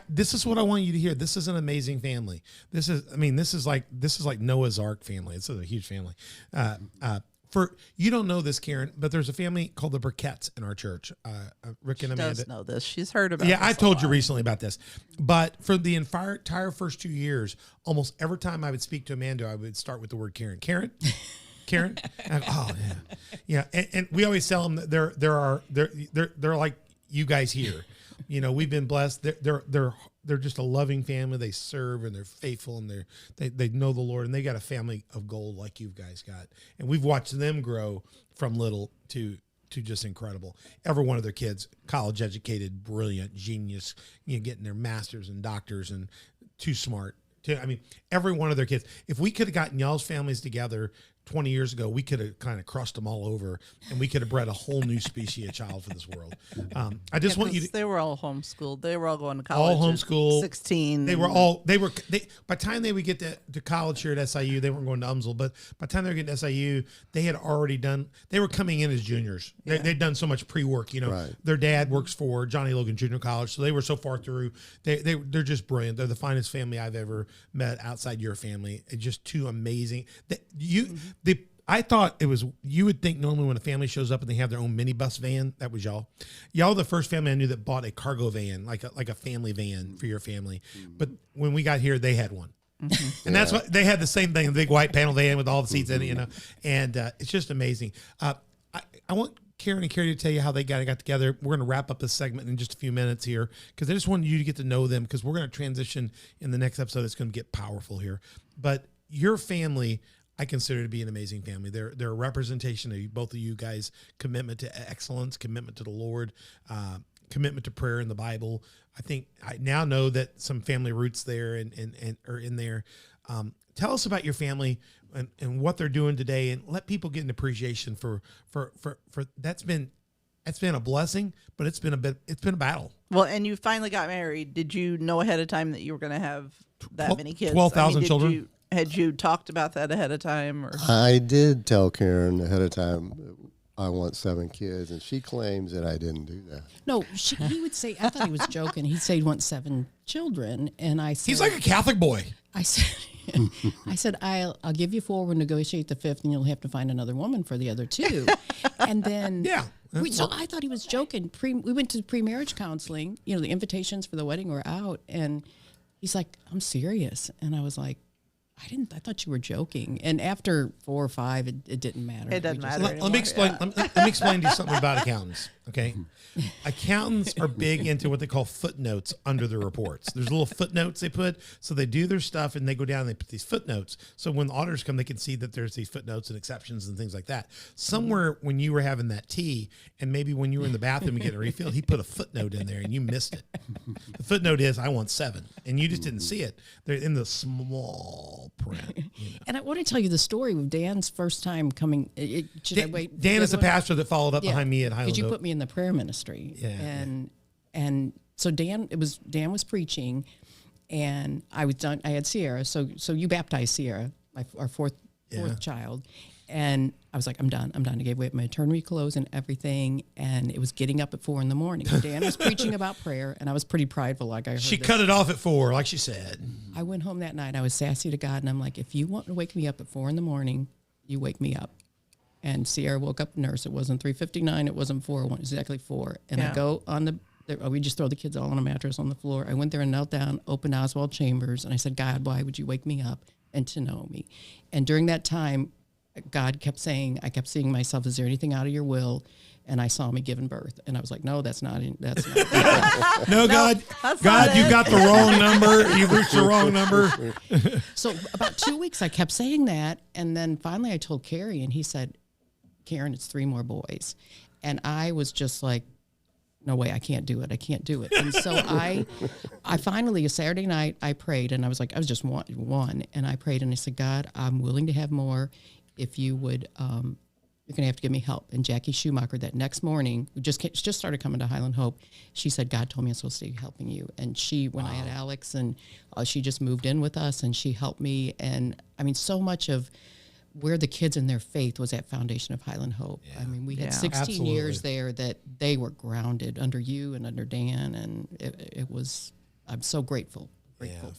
This is what I want you to hear. This is an amazing family. This is like Noah's Ark family. It's a huge family. For you don't know this, Karen, but there's a family called the Burketts in our church. Rick and She Amanda. does know this. She's heard about. Yeah, this I a told you lot. recently about this. But for the entire first 2 years, almost every time I would speak to Amanda, I would start with the word Karen. Karen. And oh yeah, and we always tell them that they're like you guys here. We've been blessed. They're just a loving family. They serve and they're faithful and they know the Lord and they got a family of gold like you guys got. And we've watched them grow from little to just incredible. Every one of their kids, college educated, brilliant, genius, getting their masters and doctors and too smart. Every one of their kids. If we could have gotten y'all's families together 20 years ago, we could have kind of crushed them all over and we could have bred a whole new species of child for this world. I just want you to. They were all homeschooled. They were all going to college. All at homeschooled. 16. They by the time they would get to college here at SIU, they weren't going to UMSL, but by the time they were getting to SIU, they were coming in as juniors. They'd done so much pre-work, Right. Their dad works for Johnny Logan Junior College, so they were so far through. They're just brilliant. They're the finest family I've ever met outside your family. It's just too amazing. I thought you would think normally when a family shows up and they have their own minibus van, that was y'all. Y'all the first family I knew that bought a cargo van, like a family van for your family. But when we got here, they had one. And that's what they had, the same thing, a big white panel van with all the seats in it, and it's just amazing. I want Karen and Kerry to tell you how they got together. We're going to wrap up this segment in just a few minutes here because I just wanted you to get to know them because we're going to transition in the next episode. It's going to get powerful here. But your family, I consider to be an amazing family. They're a representation of both of you guys' commitment to excellence, commitment to the Lord, commitment to prayer in the Bible. I think I now know that some family roots there and are in there. Tell us about your family and what they're doing today, and let people get an appreciation for that's been a blessing, but it's been a battle. Well, and you finally got married. Did you know ahead of time that you were going to have that many kids? 12,000 children. Had you talked about that ahead of time? Or? I did tell Karen ahead of time I want 7 kids, and she claims that I didn't do that. No, he would say, I thought he was joking. He'd say he wants 7 children. And I said, He's like a Catholic boy. I said, I'll give you 4. We'll negotiate the 5th, and you'll have to find another woman for the other 2. And then, Yeah. so I thought he was joking. We went to pre-marriage counseling. The invitations for the wedding were out, and he's like, I'm serious. And I was like, I thought you were joking. And after 4 or 5, it didn't matter. It doesn't matter. Let me explain. Let me explain to you something about accountants. Okay, accountants are big into what they call footnotes under their reports. There's little footnotes they put, so they do their stuff and they go down and they put these footnotes. So when the auditors come, they can see that there's these footnotes and exceptions and things like that. Somewhere when you were having that tea, and maybe when you were in the bathroom and getting refilled, he put a footnote in there and you missed it. The footnote is, I want 7, and you just didn't see it. They're in the small print. And I want to tell you the story of Dan's first time coming. Should I wait? Dan is the pastor that followed up behind me at Highland. Because you put me in the prayer ministry. Yeah. And so Dan was preaching, and I was done. I had Sierra. So you baptized Sierra, our fourth child. And I was like, I'm done. I gave away my maternity clothes and everything. And it was getting up at 4 a.m. Dan was preaching about prayer, and I was pretty prideful. Like I heard She this. cut it off at 4, like she said. I went home that night. I was sassy to God, and I'm like, if you want to wake me up at 4 a.m, you wake me up. And Sierra woke up nurse. It wasn't 3:59. It wasn't 4. It was exactly 4. And I go on we just throw the kids all on a mattress on the floor. I went there and knelt down, opened Oswald Chambers, and I said, God, why would you wake me up and to know me? And during that time, God kept saying, I kept seeing myself, is there anything out of your will? And I saw me giving birth. And I was like, no, that's not. No, God, you got the wrong number. You reached the wrong number. So about 2 weeks, I kept saying that. And then finally I told Kerry, and he said, Karen, it's 3 more boys. And I was just like, no way, I can't do it. And so I finally, a Saturday night, I prayed, and I was like, I was just one. And I prayed, and I said, God, I'm willing to have more. If you would, you're going to have to give me help. And Jackie Schumacher, that next morning, who just started coming to Highland Hope, she said, God told me I'm supposed to be helping you. And when I had Alex, and she just moved in with us, and she helped me. And I mean, so much of where the kids in their faith was at foundation of Highland Hope. Yeah. I mean, we had 16 Absolutely. years there that they were grounded under you and under Dan. And it was, I'm so grateful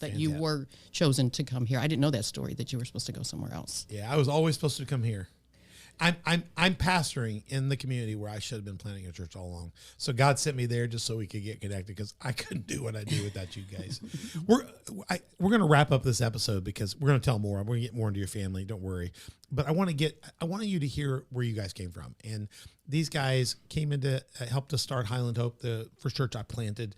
that you were chosen to come here. I didn't know that story, that you were supposed to go somewhere else. Yeah, I was always supposed to come here. I'm pastoring in the community where I should have been planting a church all along. So God sent me there just so we could get connected, because I couldn't do what I do without you guys. We're going to wrap up this episode because we're going to tell more. I'm going to get more into your family. Don't worry. But I want you to hear where you guys came from. And these guys came into helped us start Highland Hope, the first church I planted.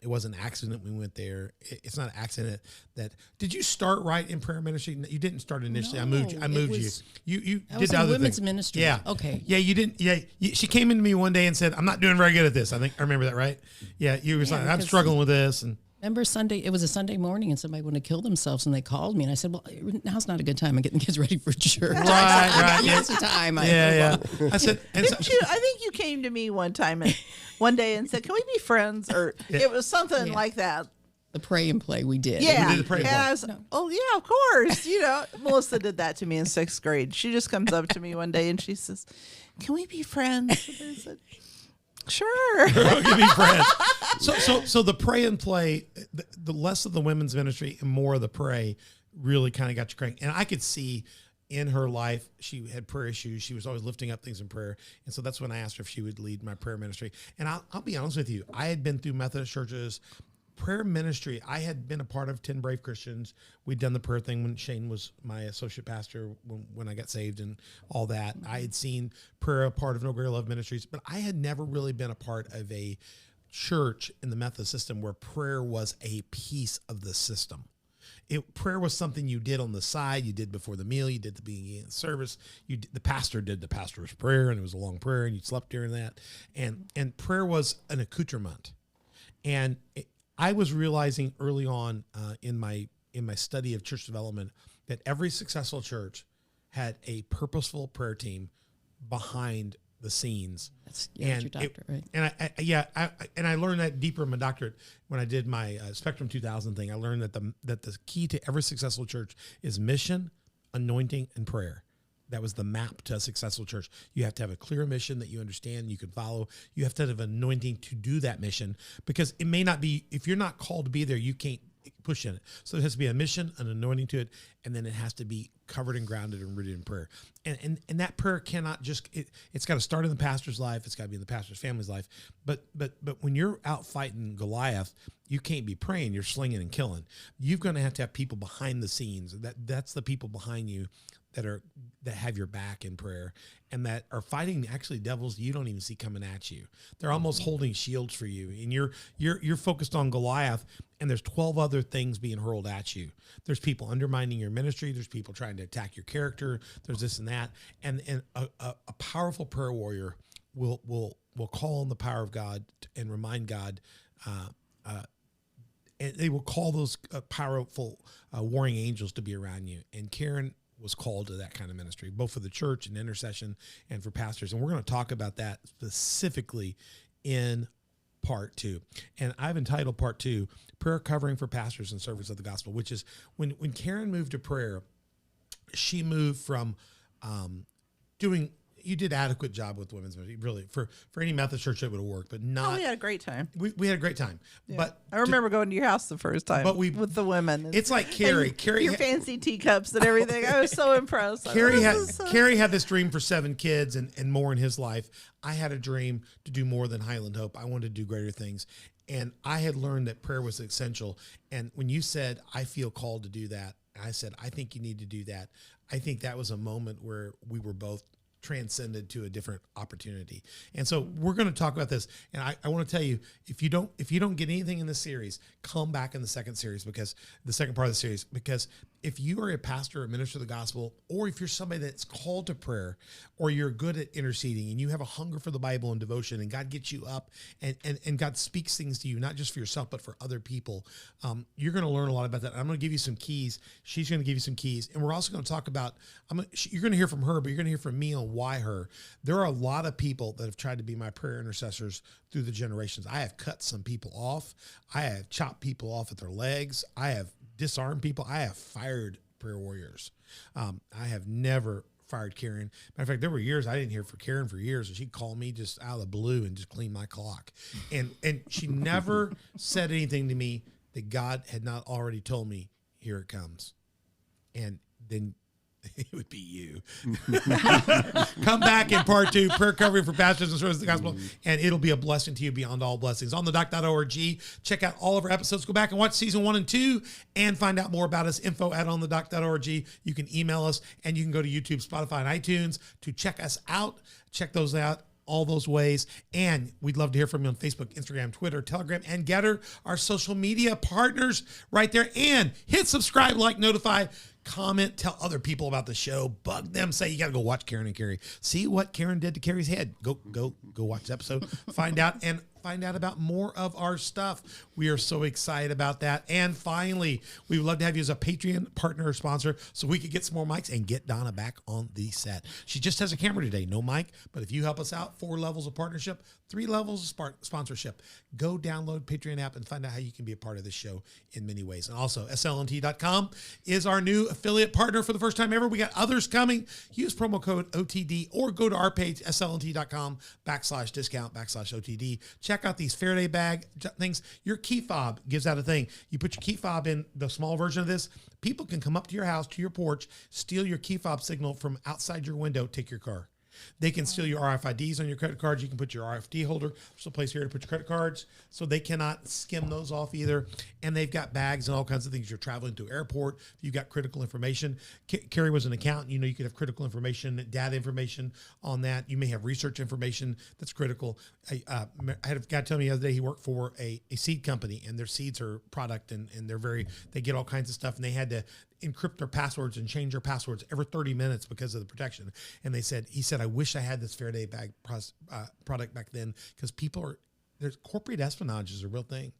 It was an accident we went there. It's not an accident that. Did you start right in prayer ministry? You didn't start initially. No, I moved you. You did the in other women's thing. ministry. Yeah. Okay. Yeah, you didn't. Yeah, she came into me one day and said, "I'm not doing very good at this." I remember that, right? Yeah, you were like, "I'm struggling with this." And remember Sunday? It was a Sunday morning, and somebody wanted to kill themselves, and they called me, and I said, "Well, now's not a good time. I'm getting the kids ready for church." Right. Yes, the time. Yeah. I said, I think you came to me one day and said, "Can we be friends?" Or it was something like that. The pray and play we did. Yeah. We did the pray and play. I was, oh yeah, of course. Melissa did that to me in 6th grade. She just comes up to me one day and she says, "Can we be friends?" And I said, "Sure." Give me friends. So the pray and play, the less of the women's ministry and more of the pray really kind of got you cranking. And I could see in her life, she had prayer issues. She was always lifting up things in prayer. And so that's when I asked her if she would lead my prayer ministry. And I'll be honest with you. I had been through Methodist churches, prayer ministry. I had been a part of 10 Brave Christians. We'd done the prayer thing when Shane was my associate pastor when I got saved and all that. I had seen prayer a part of No Greater Love Ministries, but I had never really been a part of a church in the Methodist system where prayer was a piece of the system. Prayer was something you did on the side. You did before the meal. You did the beginning of the service. The pastor did the pastor's prayer, and it was a long prayer, and you slept during that. And prayer was an accoutrement. And I was realizing early on in my study of church development that every successful church had a purposeful prayer team behind the scenes. That's your doctorate, right? And I learned that deeper in my doctorate when I did my Spectrum 2000 thing. I learned that the key to every successful church is mission, anointing, and prayer. That was the map to a successful church. You have to have a clear mission that you understand, you can follow. You have to have anointing to do that mission, because it may not be, if you're not called to be there, you can't push in it. So it has to be a mission, an anointing to it, and then it has to be covered and grounded and rooted in prayer. And that prayer cannot just, it's got to start in the pastor's life. It's got to be in the pastor's family's life. But when you're out fighting Goliath, you can't be praying. You're slinging and killing. You're going to have people behind the scenes. That's the people behind you that have your back in prayer and that are fighting actually devils you don't even see coming at you. They're almost holding shields for you, and you're focused on Goliath, and there's 12 other things being hurled at you. There's people undermining your ministry. There's people trying to attack your character. There's this and that, and a powerful prayer warrior will call on the power of God and remind God. And they will call those powerful warring angels to be around you. And Karen was called to that kind of ministry, both for the church and intercession and for pastors. And we're going to talk about that specifically in part 2. And I've entitled part 2, Prayer Covering for Pastors and Servants of the Gospel, which is when Karen moved to prayer, she moved from you did adequate job with women's ministry, really. For any Methodist church, it would have worked, but not. Oh, we had a great time. We had a great time. Yeah. But I remember going to your house the first time with the women. It's like Kerry. Your fancy teacups and everything. I was so impressed. Kerry had this dream for 7 kids and more in his life. I had a dream to do more than Highland Hope. I wanted to do greater things. And I had learned that prayer was essential. And when you said, I feel called to do that, I said, I think you need to do that. I think that was a moment where we were both transcended to a different opportunity. And so we're going to talk about this. And I want to tell you, if you don't get anything in this series, come back in the second series, because the second part of the series, because if you are a pastor or minister of the gospel, or if you're somebody that's called to prayer, or you're good at interceding and you have a hunger for the Bible and devotion, and God gets you up and God speaks things to you, not just for yourself, but for other people, you're going to learn a lot about that. I'm going to give you some keys. She's going to give you some keys. And we're also going to talk about, you're going to hear from her, but you're going to hear from me on why her. There are a lot of people that have tried to be my prayer intercessors through the generations. I have cut some people off. I have chopped people off at their legs. I have disarmed people. I have fired prayer warriors. I have never fired Karen. Matter of fact, there were years I didn't hear from Karen for years, and she'd call me just out of the blue and just clean my clock. And she never said anything to me that God had not already told me, here it comes. And then it would be you. Come back in part 2, prayer covering for pastors and servants of the gospel, and it'll be a blessing to you beyond all blessings. On the doc.org, check out all of our episodes. Go back and watch season 1 and 2 and find out more about us. info@onthedoc.org. You can email us, and you can go to YouTube, Spotify, and iTunes to check us out. Check those out. All those ways. And we'd love to hear from you on Facebook, Instagram, Twitter, Telegram, and Getter, our social media partners right there. And hit subscribe, like, notify, comment, tell other people about the show, bug them, say you got to go watch Karen and Kerry. See what Karen did to Kerry's head. Go watch the episode, find out about more of our stuff. We are so excited about that. And finally, we would love to have you as a Patreon partner or sponsor so we could get some more mics and get Donna back on the set. She just has a camera today, no mic, but if you help us out, 4 levels of partnership, 3 levels of sponsorship. Go download Patreon app and find out how you can be a part of this show in many ways. And also, slnt.com is our new affiliate partner for the first time ever. We got others coming. Use promo code OTD or go to our page, slnt.com/discount/OTD. Check out these Faraday bag things. Your key fob gives out a thing. You put your key fob in the small version of this. People can come up to your house, to your porch, steal your key fob signal from outside your window, take your car. They can steal your RFIDs on your credit cards. You can put your RFD holder. There's a place here to put your credit cards, so they cannot skim those off either. And they've got bags and all kinds of things. You're traveling to an airport. If you've got critical information. Kerry was an accountant. You could have critical information, data information on that. You may have research information that's critical. I had a guy tell me the other day he worked for a seed company, and their seeds are product, and they get all kinds of stuff, and they had to encrypt their passwords and change their passwords every 30 minutes because of the protection. And he said, I wish I had this Faraday bag product back then, because there's corporate espionage is a real thing.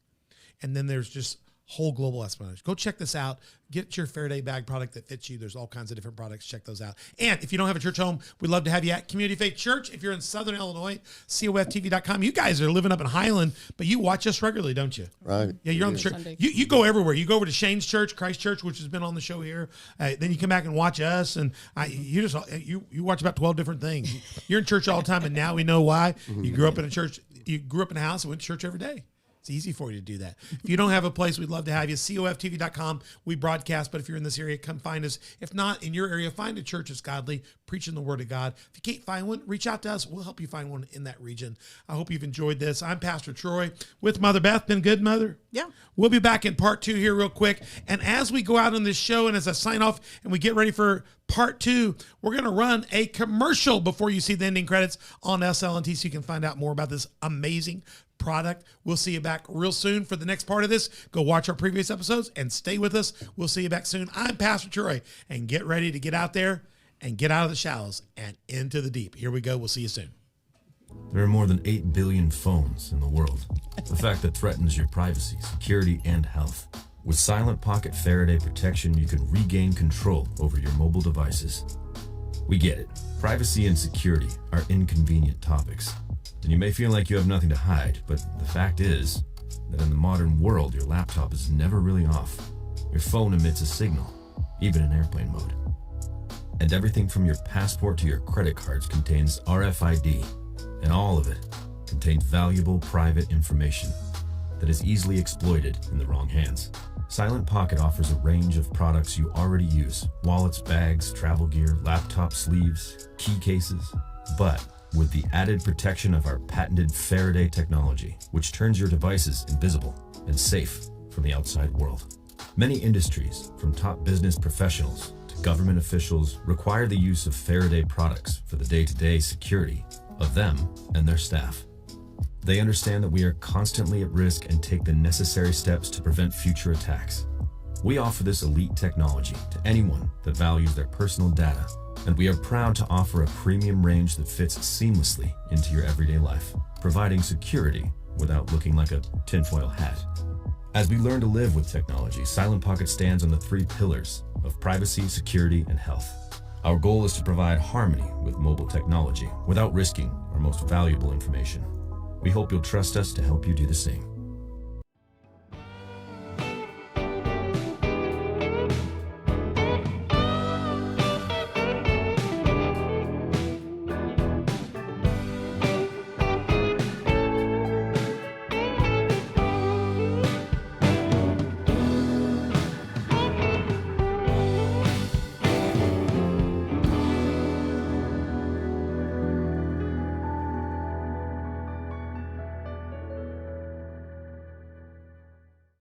And then there's just whole global espionage. Go check this out. Get your Faraday bag product that fits you. There's all kinds of different products. Check those out. And if you don't have a church home, we'd love to have you at Community Faith Church. If you're in Southern Illinois, COFTV.com. You guys are living up in Highland, but you watch us regularly, don't you? Right. Yeah, you're on the church. You go everywhere. You go over to Shane's Church, Christ Church, which has been on the show here. Then you come back and watch us, and you watch about 12 different things. You're in church all the time, and now we know why. You grew up in a church. You grew up in a house and went to church every day. It's easy for you to do that. If you don't have a place, we'd love to have you. COFTV.com. We broadcast, but if you're in this area, come find us. If not, in your area, find a church that's godly, preaching the word of God. If you can't find one, reach out to us. We'll help you find one in that region. I hope you've enjoyed this. I'm Pastor Troy with Mother Beth. Been good, Mother? Yeah. We'll be back in part 2 here real quick. And as we go out on this show and as I sign off and we get ready for part 2, we're going to run a commercial before you see the ending credits on SLNT so you can find out more about this amazing product. We'll see you back real soon for the next part of this. Go watch our previous episodes and stay with us. We'll see you back soon. I'm Pastor Troy, and get ready to get out there and get out of the shallows and into the deep. Here we go. We'll see you soon. There are more than 8 billion phones in the world, a fact that threatens your privacy, security, and health. With Silent Pocket Faraday protection, you can regain control over your mobile devices. We get it. Privacy and security are inconvenient topics, and you may feel like you have nothing to hide, but the fact is that in the modern world, your laptop is never really off. Your phone emits a signal, even in airplane mode. And everything from your passport to your credit cards contains RFID, and all of it contains valuable private information that is easily exploited in the wrong hands. Silent Pocket offers a range of products you already use: wallets, bags, travel gear, laptop sleeves, key cases, but with the added protection of our patented Faraday technology, which turns your devices invisible and safe from the outside world. Many industries, from top business professionals to government officials, require the use of Faraday products for the day-to-day security of them and their staff. They understand that we are constantly at risk and take the necessary steps to prevent future attacks. We offer this elite technology to anyone that values their personal data, and we are proud to offer a premium range that fits seamlessly into your everyday life, providing security without looking like a tinfoil hat. As we learn to live with technology, Silent Pocket stands on the 3 pillars of privacy, security, and health. Our goal is to provide harmony with mobile technology without risking our most valuable information. We hope you'll trust us to help you do the same.